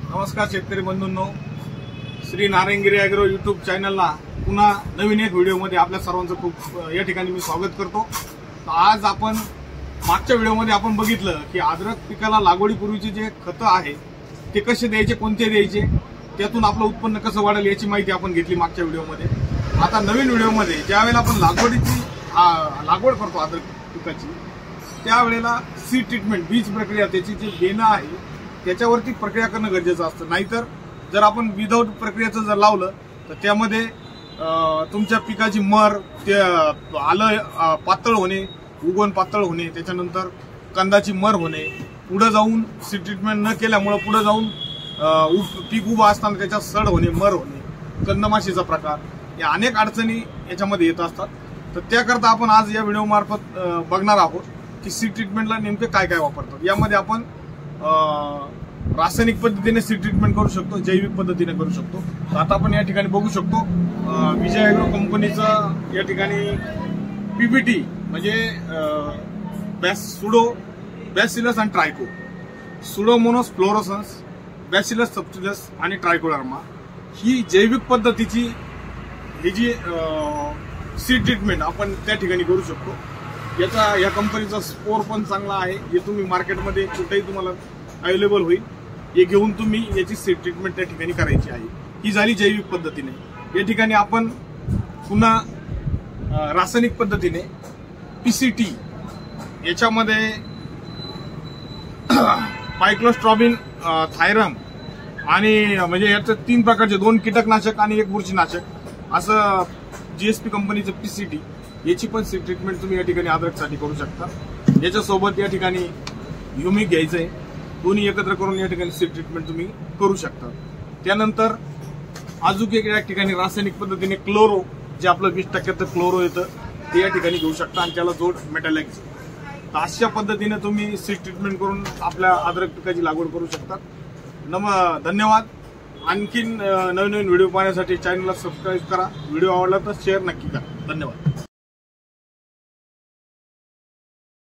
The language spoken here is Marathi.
नमस्कार शेतकरी बंधूंनो, श्री नारायणगिरी ॲग्रो यूट्यूब चॅनलला पुन्हा नवीन एक व्हिडिओमध्ये आपल्या सर्वांचं खूप या ठिकाणी मी स्वागत करतो। आज आपण मागच्या व्हिडिओमध्ये आपण बघितलं की अद्रक पिकाला लागवडीपूर्वीचे जे खतं आहे ते कसे द्यायचे, कोणते द्यायचे, त्यातून आपलं उत्पन्न कसं वाढेल याची माहिती आपण घेतली मागच्या व्हिडिओमध्ये। आता नवीन व्हिडिओमध्ये ज्यावेळेला आपण लागवड करतो अद्रक पिकाची, त्यावेळेला सीड ट्रीटमेंट, बीज प्रक्रिया, त्याची जी बेणं आहे त्याच्यावरती प्रक्रिया करणं गरजेचं असतं। नाहीतर जर आपण विदाऊट प्रक्रियेचं जर लावलं तर त्यामध्ये तुमच्या पिकाची मर, ते आलं पातळ होणे, उगवण पातळ होणे, त्याच्यानंतर कंदाची मर होणे, पुढे जाऊन सीड ट्रीटमेंट न केल्यामुळे पुढे जाऊन पीक उभं असताना त्याच्यात सड होणे, मर होणे, कंदमाशीचा प्रकार, या अनेक अडचणी याच्यामध्ये येत असतात। तर त्याकरता आपण आज या व्हिडिओ मार्फत बघणार आहोत की सीड ट्रीटमेंटला नेमके काय काय वापरतात। यामध्ये आपण रासायनिक पद्धतीने सीड ट्रीटमेंट करू शकतो, जैविक पद्धतीने करू शकतो। तर आता आपण या ठिकाणी बघू शकतो विजय ॲग्रो कंपनीचं या ठिकाणी पीबीटी म्हणजे सुडो बॅसिलस आणि ट्रायको, सुडोमोनास फ्लोरोसन्स, बॅसिलस सबटिलस आणि ट्रायकोडर्मा ही जैविक पद्धतीची ही जी सीड ट्रीटमेंट आपण त्या ठिकाणी करू शकतो। या कंपनीचा स्कोर पण चांगला आहे, हे तुम्ही मार्केटमध्ये कुठेही तुम्हाला अवेलेबल होईल। हे घेऊन तुम्ही याची सीड ट्रीटमेंट त्या ठिकाणी करायची आहे। ही झाली जैविक पद्धतीने। या ठिकाणी आपण पुन्हा रासायनिक पद्धतीने पीसीटी, याच्यामध्ये पायक्लोस्ट्रॉबिन, थायरम आणि म्हणजे याचे 3 प्रकारचे, 2 कीटकनाशक आणि 1 बुरशीनाशक असं जीएसपी कंपनीचं पीसीटी, याची पण सीड ट्रीटमेंट तुम्ही या ठिकाणी अद्रकसाठी करू शकता। याच्यासोबत या ठिकाणी ह्युमिक घ्यायचंय, दोन्ही एकत्र करून या ठिकाणी सीड ट्रीटमेंट तुम्ही करू शकता। त्यानंतर अजून एक या ठिकाणी रासायनिक पद्धतीने क्लोरो, जे आपलं 20% क्लोरो येतं ते या ठिकाणी घेऊ शकता आणि त्याला जोड मेटॅलेक्स। तर अशा पद्धतीने तुम्ही सीड ट्रीटमेंट करून आपल्या अद्रक पिकाची लागवड करू शकता। धन्यवाद। आणखीन नवीन व्हिडिओ पाहण्यासाठी चॅनलला सबस्क्राईब करा, व्हिडिओ आवडला तर शेअर नक्की करा। धन्यवाद।